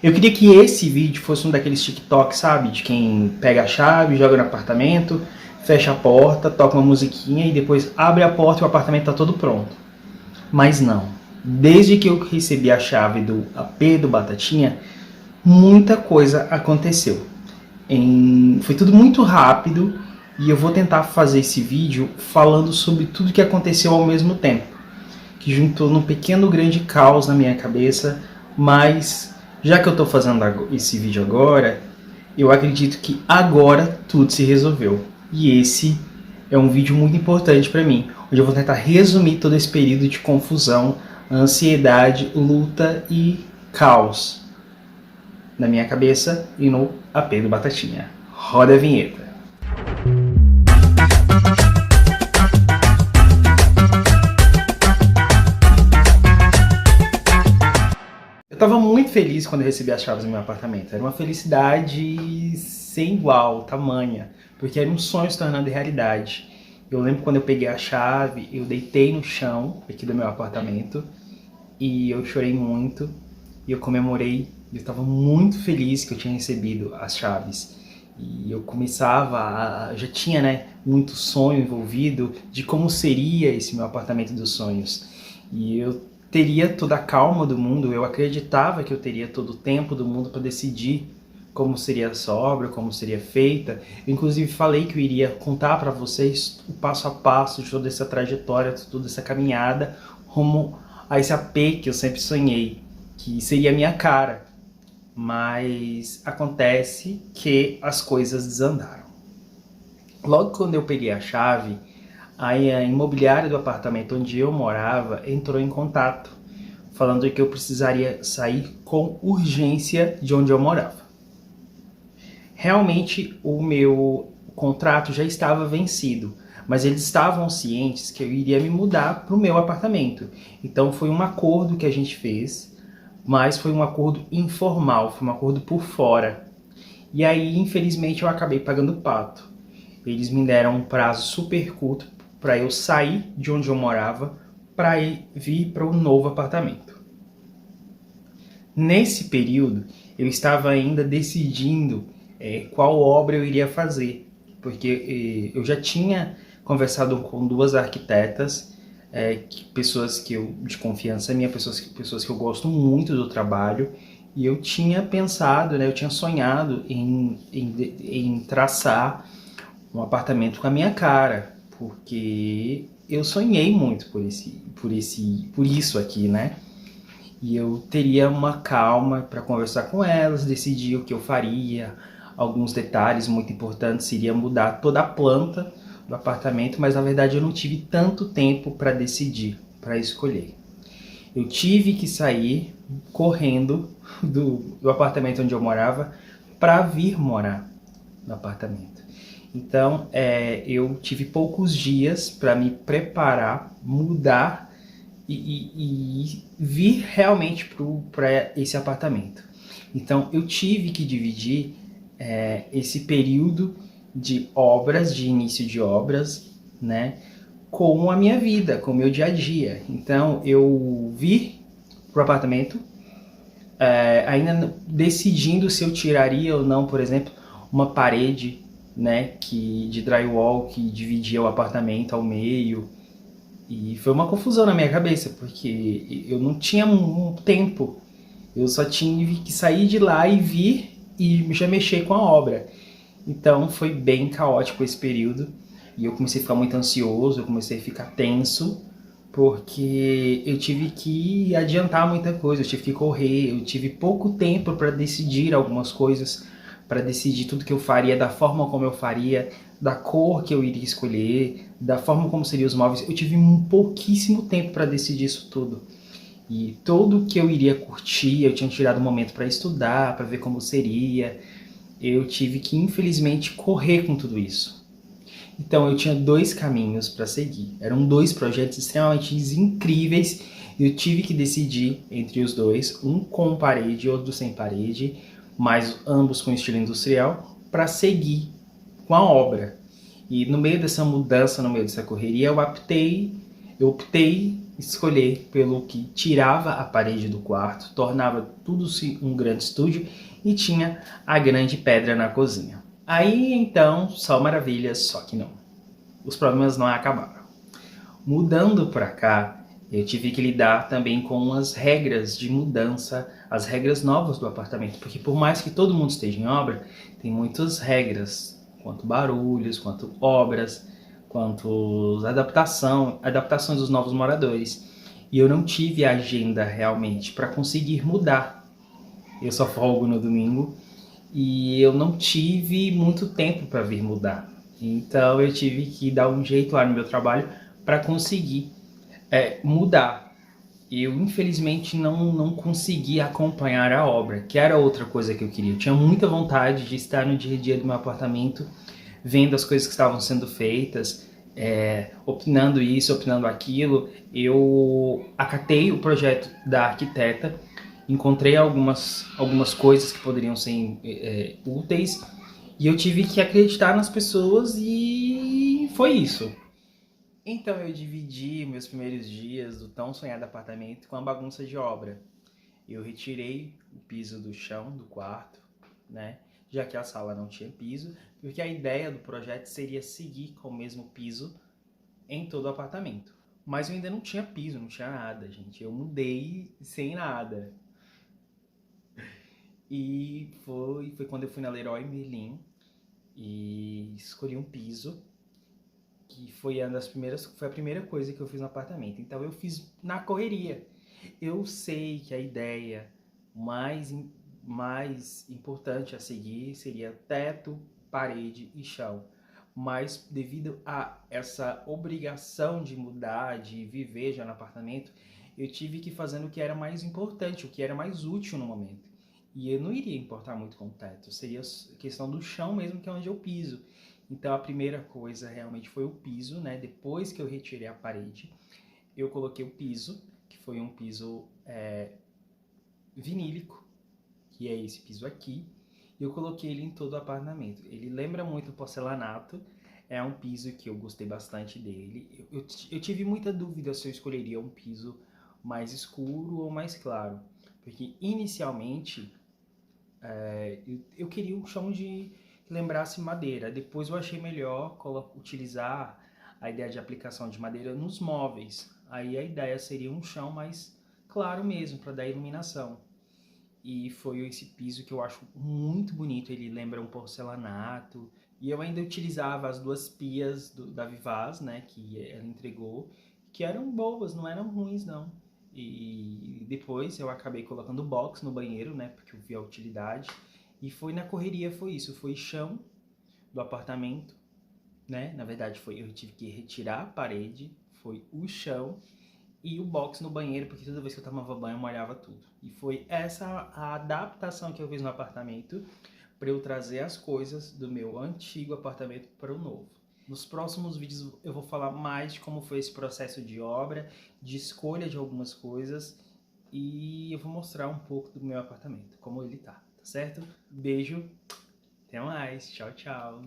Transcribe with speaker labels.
Speaker 1: Eu queria que esse vídeo fosse um daqueles TikTok, sabe? De quem pega a chave, joga no apartamento, fecha a porta, toca uma musiquinha e depois abre a porta e o apartamento tá todo pronto. Mas não. Desde que eu recebi a chave do AP do Batatinha, muita coisa aconteceu. Foi tudo muito rápido e eu vou tentar fazer esse vídeo falando sobre tudo que aconteceu ao mesmo tempo, que juntou num pequeno grande caos na minha cabeça, mas já que eu estou fazendo esse vídeo agora, eu acredito que agora tudo se resolveu. E esse é um vídeo muito importante para mim, onde eu vou tentar resumir todo esse período de confusão, ansiedade, luta e caos na minha cabeça e no AP do Batatinha. Roda a vinheta. Eu estava muito feliz quando eu recebi as chaves do meu apartamento. Era uma felicidade sem igual, tamanha, porque era um sonho se tornando realidade. Eu lembro quando eu peguei a chave, eu deitei no chão aqui do meu apartamento e eu chorei muito e eu comemorei. Eu estava muito feliz que eu tinha recebido as chaves. E eu já tinha, né, muito sonho envolvido de como seria esse meu apartamento dos sonhos. E eu teria toda a calma do mundo, eu acreditava que eu teria todo o tempo do mundo para decidir como seria essa obra, como seria feita. Eu, inclusive, falei que eu iria contar para vocês o passo a passo de toda essa trajetória, de toda essa caminhada rumo a esse AP que eu sempre sonhei, que seria a minha cara. Mas acontece que as coisas desandaram. Logo quando eu peguei a chave, a imobiliária do apartamento onde eu morava entrou em contato, falando que eu precisaria sair com urgência de onde eu morava. Realmente o meu contrato já estava vencido, mas eles estavam cientes que eu iria me mudar para o meu apartamento. Então foi um acordo que a gente fez, mas foi um acordo informal, foi um acordo por fora. E aí, infelizmente, eu acabei pagando o pato. Eles me deram um prazo super curto para eu sair de onde eu morava para vir para um novo apartamento. Nesse período, eu estava ainda decidindo qual obra eu iria fazer, porque eu já tinha conversado com duas arquitetas, pessoas de confiança minha, pessoas que eu gosto muito do trabalho, e eu tinha pensado, né, eu tinha sonhado em traçar um apartamento com a minha cara, porque eu sonhei muito por isso aqui, né? E eu teria uma calma para conversar com elas, decidir o que eu faria. Alguns detalhes muito importantes seria mudar toda a planta do apartamento, mas na verdade eu não tive tanto tempo para decidir, para escolher. Eu tive que sair correndo do apartamento onde eu morava para vir morar no apartamento. Então eu tive poucos dias para me preparar, mudar e vir realmente para esse apartamento. Então eu tive que dividir esse período de obras, de início de obras, né, com a minha vida, com o meu dia a dia. Então eu vi pro apartamento, ainda decidindo se eu tiraria ou não, por exemplo, uma parede, né, de drywall que dividia o apartamento ao meio. E foi uma confusão na minha cabeça, porque eu não tinha um tempo. Eu só tive que sair de lá e vir e já mexer com a obra. Então foi bem caótico esse período. E eu comecei a ficar muito ansioso, eu comecei a ficar tenso, porque eu tive que adiantar muita coisa, eu tive que correr, eu tive pouco tempo para decidir algumas coisas, para decidir tudo que eu faria, da forma como eu faria, da cor que eu iria escolher, da forma como seriam os móveis. Eu tive pouquíssimo tempo para decidir isso tudo. E tudo que eu iria curtir, eu tinha tirado um momento para estudar, para ver como seria. Eu tive que, infelizmente, correr com tudo isso. Então eu tinha dois caminhos para seguir. Eram dois projetos extremamente incríveis e eu tive que decidir entre os dois, um com parede e outro sem parede, mas ambos com estilo industrial, para seguir com a obra. E no meio dessa mudança, no meio dessa correria, eu optei escolher pelo que tirava a parede do quarto, tornava tudo um grande estúdio e tinha a grande pedra na cozinha. Aí então, só maravilhas, só que não. Os problemas não acabaram. Mudando para cá, eu tive que lidar também com as regras de mudança, as regras novas do apartamento, porque por mais que todo mundo esteja em obra, tem muitas regras, quanto barulhos, quanto obras, quanto adaptações dos novos moradores. E eu não tive a agenda realmente para conseguir mudar. Eu só folgo no domingo e eu não tive muito tempo para vir mudar. Então eu tive que dar um jeito lá no meu trabalho para conseguir mudar. Eu, infelizmente, não consegui acompanhar a obra, que era outra coisa que eu queria. Eu tinha muita vontade de estar no dia a dia do meu apartamento, vendo as coisas que estavam sendo feitas, opinando isso, opinando aquilo. Eu acatei o projeto da arquiteta, encontrei algumas coisas que poderiam ser úteis, e eu tive que acreditar nas pessoas e foi isso. Então eu dividi meus primeiros dias do tão sonhado apartamento com a bagunça de obra. Eu retirei o piso do chão do quarto, né? Já que a sala não tinha piso, porque a ideia do projeto seria seguir com o mesmo piso em todo o apartamento. Mas eu ainda não tinha piso, não tinha nada, gente. Eu mudei sem nada. E foi quando eu fui na Leroy Merlin e escolhi um piso que foi foi a primeira coisa que eu fiz no apartamento. Então eu fiz na correria. Eu sei que a ideia mais importante a seguir seria teto, parede e chão. Mas devido a essa obrigação de mudar, de viver já no apartamento, eu tive que fazer o que era mais importante, o que era mais útil no momento. E eu não iria importar muito com o teto, seria a questão do chão mesmo, que é onde eu piso. Então a primeira coisa realmente foi o piso, né? Depois que eu retirei a parede, eu coloquei o piso, que foi um piso vinílico, que é esse piso aqui, e eu coloquei ele em todo o apartamento. Ele lembra muito porcelanato, é um piso que eu gostei bastante dele. Eu tive muita dúvida se eu escolheria um piso mais escuro ou mais claro, porque inicialmente eu queria um chão que lembrasse madeira. Depois eu achei melhor utilizar a ideia de aplicação de madeira nos móveis. Aí a ideia seria um chão mais claro mesmo, para dar iluminação. E foi esse piso que eu acho muito bonito, ele lembra um porcelanato. E eu ainda utilizava as duas pias da Vivaz, né, que ela entregou, que eram boas, não eram ruins não. E depois eu acabei colocando box no banheiro, né, porque eu vi a utilidade. E foi na correria, foi isso, foi chão do apartamento, né, na verdade eu tive que retirar a parede, foi o chão e o box no banheiro, porque toda vez que eu tomava banho eu molhava tudo. E foi essa a adaptação que eu fiz no apartamento para eu trazer as coisas do meu antigo apartamento para o novo. Nos próximos vídeos eu vou falar mais de como foi esse processo de obra, de escolha de algumas coisas e eu vou mostrar um pouco do meu apartamento, como ele tá certo? Beijo, até mais, tchau, tchau!